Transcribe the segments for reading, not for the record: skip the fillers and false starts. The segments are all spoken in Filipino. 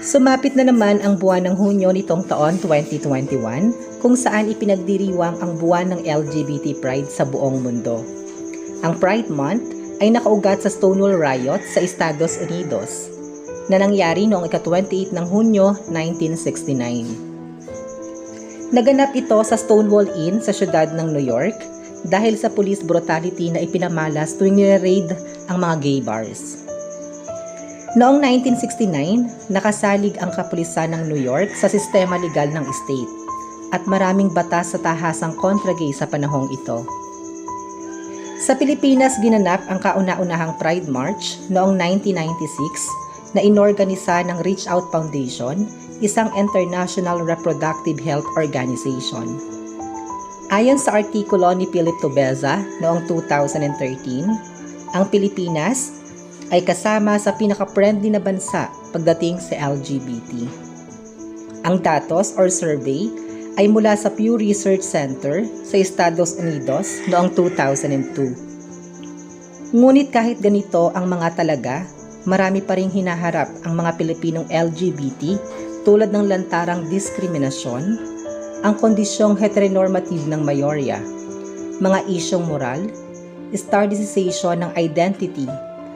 Sumapit na naman ang buwan ng Hunyo nitong taon 2021 kung saan ipinagdiriwang ang buwan ng LGBT Pride sa buong mundo. Ang Pride Month ay nakaugat sa Stonewall Riot sa Estados Unidos na nangyari noong ika-28 ng Hunyo 1969. Naganap ito sa Stonewall Inn sa siyudad ng New York dahil sa police brutality na ipinamalas tuwing nire-raid ang mga gay bars. Noong 1969, nakasalig ang kapulisan ng New York sa sistema legal ng state at maraming batas sa tahasang kontra gay sa panahong ito. Sa Pilipinas ginanap ang kauna-unahang Pride March noong 1996 na inorganisa ng Reach Out Foundation, isang international reproductive health organization. Ayon sa artikulo ni Philip Tobeza noong 2013, ang Pilipinas ay kasama sa pinaka-friendly na bansa pagdating sa LGBT. Ang datos or survey ay mula sa Pew Research Center sa Estados Unidos noong 2002. Ngunit kahit ganito ang mga talaga, marami pa ring hinaharap ang mga Pilipinong LGBT tulad ng lantarang diskriminasyon, ang kondisyong heteronormative ng mayorya, mga isyong moral, standardization ng identity,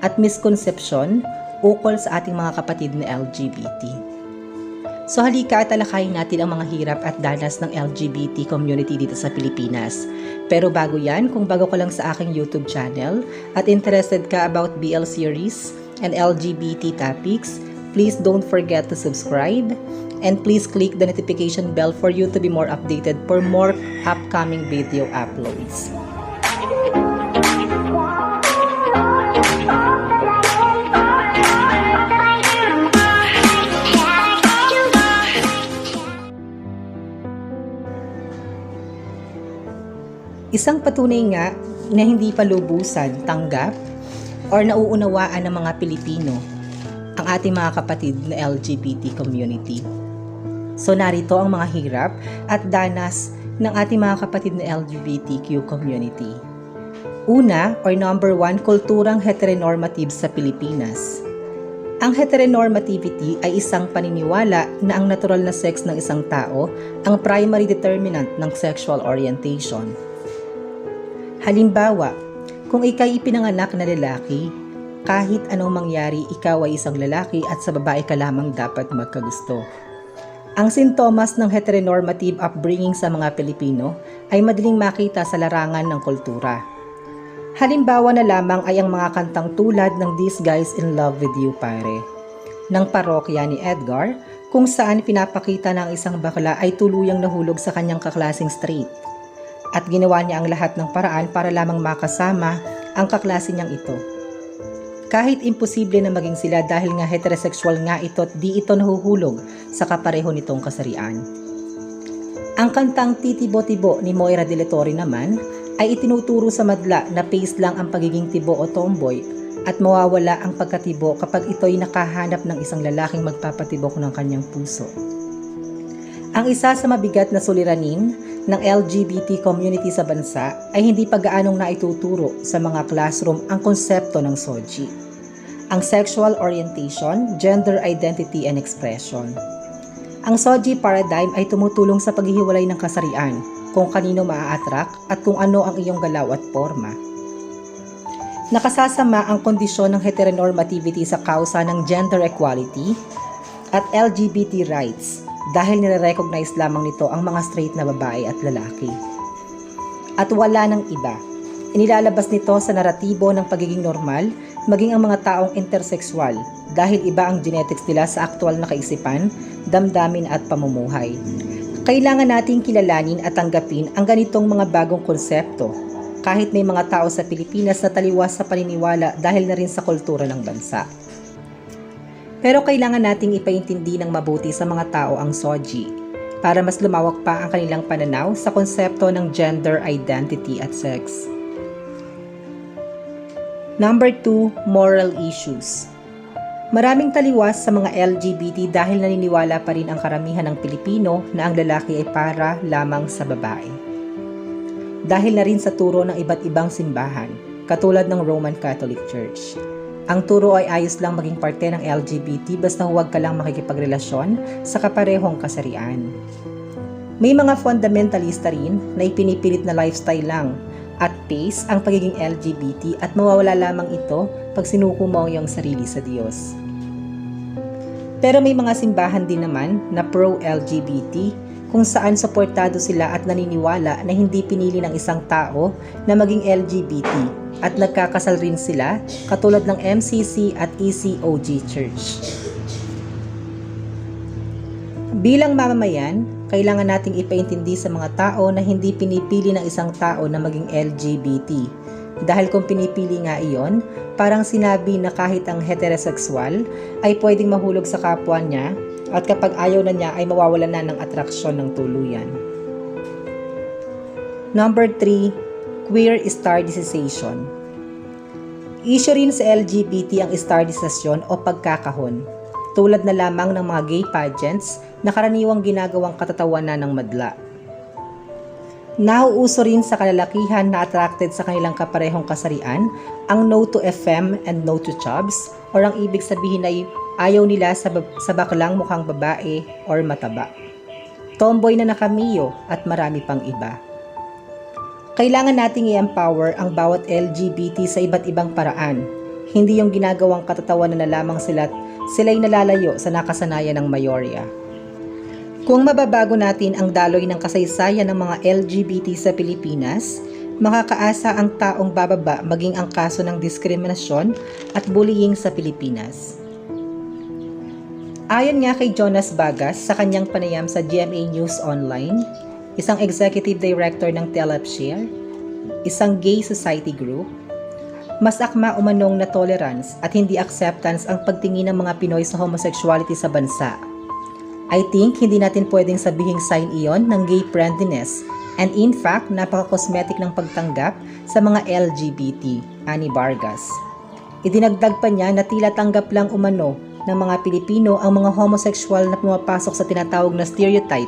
at misconception ukol sa ating mga kapatid na LGBT. So halika at talakayin natin ang mga hirap at danas ng LGBT community dito sa Pilipinas. Pero bago yan, kung bago ka lang sa aking YouTube channel at interested ka about BL series and LGBT topics, please don't forget to subscribe and please click the notification bell for you to be more updated for more upcoming video uploads. Isang patunay nga na hindi pa lubusan tanggap or nauunawaan ng mga Pilipino ang ating mga kapatid na LGBT community. So narito ang mga hirap at danas ng ating mga kapatid na LGBTQ community. Una or number 1, kulturang heteronormative sa Pilipinas. Ang heteronormativity ay isang paniniwala na ang natural na sex ng isang tao ang primary determinant ng sexual orientation. Halimbawa, kung ika'y ipinanganak na lalaki, kahit anong mangyari, ikaw ay isang lalaki at sa babae ka lamang dapat magkagusto. Ang sintomas ng heteronormative upbringing sa mga Pilipino ay madaling makita sa larangan ng kultura. Halimbawa na lamang ay ang mga kantang tulad ng This Guy's in Love with You Pare, ng parokya ni Edgar, kung saan pinapakita na ang isang bakla ay tuluyang nahulog sa kanyang kaklaseng straight. At ginawa niya ang lahat ng paraan para lamang makasama ang kaklase niyang ito. Kahit imposible na maging sila dahil nga heterosexual nga ito at di ito nahuhulog sa kapareho nitong kasarian. Ang kantang Titibo-Tibo ni Moira de la Torre naman ay itinuturo sa madla na phase lang ang pagiging tibo o tomboy at mawawala ang pagkatibo kapag ito'y nakahanap ng isang lalaking magpapatibok ng kanyang puso. Ang isa sa mabigat na suliranin ng LGBT community sa bansa ay hindi pa gaanong naituturo sa mga classroom ang konsepto ng SOGI, ang sexual orientation, gender identity and expression. Ang SOGI paradigm ay tumutulong sa paghihiwalay ng kasarian, kung kanino maa-attract at kung ano ang iyong galaw at forma. Nakasasama ang kondisyon ng heteronormativity sa kausa ng gender equality at LGBT rights dahil nire-recognize lamang nito ang mga straight na babae at lalaki. At wala ng iba. Inilalabas nito sa naratibo ng pagiging normal, maging ang mga taong intersexual dahil iba ang genetics nila sa aktual na kaisipan, damdamin at pamumuhay. Kailangan nating kilalanin at tanggapin ang ganitong mga bagong konsepto kahit may mga tao sa Pilipinas na taliwas sa paniniwala dahil na rin sa kultura ng bansa. Pero kailangan nating ipaintindi ng mabuti sa mga tao ang SOGI para mas lumawak pa ang kanilang pananaw sa konsepto ng gender identity at sex. Number 2, moral issues. Maraming taliwas sa mga LGBT dahil naniniwala pa rin ang karamihan ng Pilipino na ang lalaki ay para lamang sa babae. Dahil na rin sa turo ng iba't ibang simbahan, katulad ng Roman Catholic Church. Ang turo ay ayos lang maging parte ng LGBT basta huwag ka lang makikipagrelasyon sa kaparehong kasarian. May mga fundamentalista rin na ipinipilit na lifestyle lang at pace ang pagiging LGBT at mawawala lamang ito pag sinuko mo ang iyong sarili sa Diyos. Pero may mga simbahan din naman na pro-LGBT kung saan suportado sila at naniniwala na hindi pinili ng isang tao na maging LGBT at nagkakasal rin sila katulad ng MCC at ECOG Church. Bilang mamamayan, kailangan nating ipaintindi sa mga tao na hindi pinipili ng isang tao na maging LGBT. Dahil kung pinipili nga iyon, parang sinabi na kahit ang heterosexual ay pwedeng mahulog sa kapwa niya at kapag ayaw na niya ay mawawalan na ng atraksyon ng tuluyan. Number 3. Queer Stardization. Issue rin sa LGBT ang stardization o pagkakahon, tulad na lamang ng mga gay pageants na karaniwang ginagawang katatawanan ng madla. Nauuso rin sa kalalakihan na attracted sa kanilang kaparehong kasarian ang no to FM and no to chubs, or ang ibig sabihin ay ayaw nila sa baklang mukhang babae or mataba, tomboy na nakamiyo at marami pang iba. Kailangan nating i-empower ang bawat LGBT sa iba't ibang paraan, hindi yung ginagawang katatawanan na lamang sila'y nalalayo sa nakasanayan ng mayorya. Kung mababago natin ang daloy ng kasaysayan ng mga LGBT sa Pilipinas, makakaasa ang taong bababa maging ang kaso ng diskriminasyon at bullying sa Pilipinas. Ayon nga kay Jonas Bagas sa kanyang panayam sa GMA News Online, isang executive director ng Telapshare, isang gay society group, mas akma umanong na tolerance at hindi acceptance ang pagtingin ng mga Pinoy sa homosexuality sa bansa. I think hindi natin pwedeng sabihing sign iyon ng gay friendliness, and in fact, napaka-cosmetic ng pagtanggap sa mga LGBT, ani Vargas. Idinagdag pa niya na tila tanggap lang umano ng mga Pilipino ang mga homosexual na pumapasok sa tinatawag na stereotype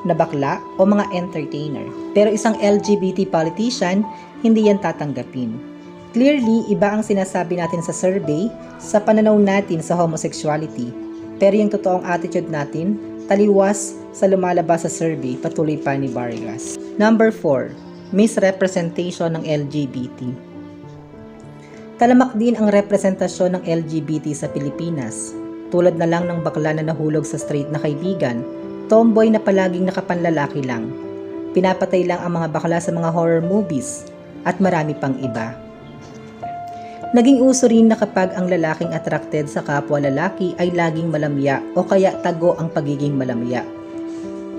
na bakla o mga entertainer. Pero isang LGBT politician, hindi yan tatanggapin. Clearly, iba ang sinasabi natin sa survey sa pananaw natin sa homosexuality. Pero yung totoong attitude natin, taliwas sa lumalabas sa survey, patuloy pa ni Vargas. Number 4. Misrepresentation ng LGBT. Talamak din ang representasyon ng LGBT sa Pilipinas. Tulad na lang ng bakla na nahulog sa straight na kaibigan, tomboy na palaging nakapanlalaki lang, pinapatay lang ang mga bakla sa mga horror movies, at marami pang iba. Naging uso rin na kapag ang lalaking attracted sa kapwa lalaki ay laging malamya o kaya tago ang pagiging malamya.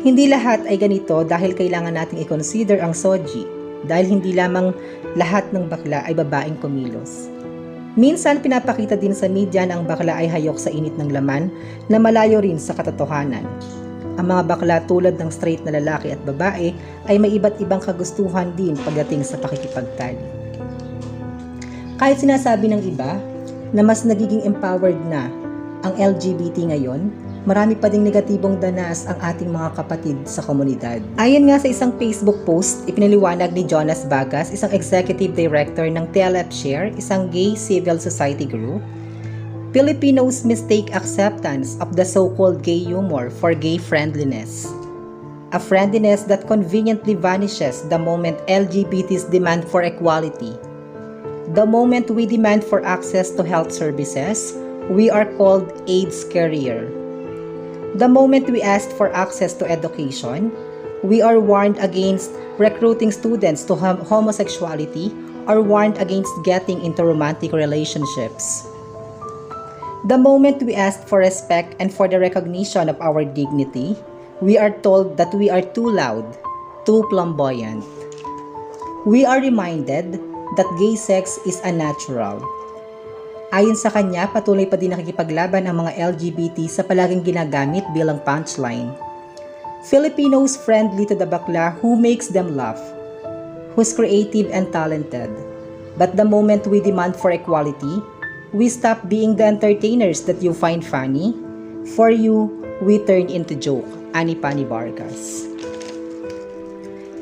Hindi lahat ay ganito dahil kailangan nating i-consider ang soji, dahil hindi lamang lahat ng bakla ay babaeng kumilos. Minsan pinapakita din sa media na ang bakla ay hayok sa init ng laman na malayo rin sa katotohanan. Ang mga bakla tulad ng straight na lalaki at babae ay may iba't ibang kagustuhan din pagdating sa pakikipagtali. Kahit sinasabi ng iba na mas nagiging empowered na ang LGBT ngayon, marami pa ding negatibong danas ang ating mga kapatid sa komunidad. Ayon nga sa isang Facebook post, ipinaliwanag ni Jonas Bagas, isang executive director ng Telapshare, isang gay civil society group, Filipinos mistake acceptance of the so-called gay humor for gay friendliness. A friendliness that conveniently vanishes the moment LGBTs demand for equality. The moment we demand for access to health services, we are called AIDS carrier. The moment we ask for access to education, we are warned against recruiting students to homosexuality or warned against getting into romantic relationships. The moment we ask for respect and for the recognition of our dignity, we are told that we are too loud, too flamboyant. We are reminded that gay sex is unnatural. Ayon sa kanya, patuloy pa din nakikipaglaban ang mga LGBT sa palaging ginagamit bilang punchline. Filipinos friendly to the bakla who makes them laugh, who's creative and talented. But the moment we demand for equality, we stop being the entertainers that you find funny. For you, we turn into joke, ani Vargas.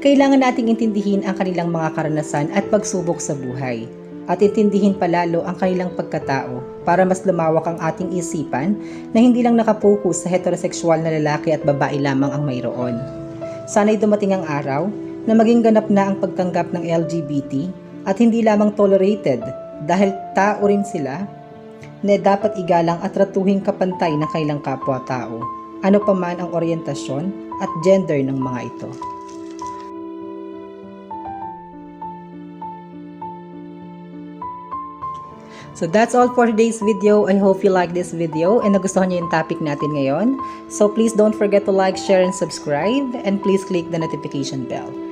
Kailangan nating intindihin ang kanilang mga karanasan at pagsubok sa buhay. at intindihin palalo ang kanilang pagkatao para mas lumawak ang ating isipan na hindi lang nakapokus sa heterosexual na lalaki at babae lamang ang mayroon. Sana'y dumating ang araw na maging ganap na ang pagtanggap ng LGBT at hindi lamang tolerated dahil tao rin sila na dapat igalang at tratuhing kapantay ng kailang kapwa-tao, ano pa man ang oryentasyon at gender ng mga ito. So that's all for today's video. I hope you like this video and nagustuhan niyo yung topic natin ngayon. So please don't forget to like, share, and subscribe, and please click the notification bell.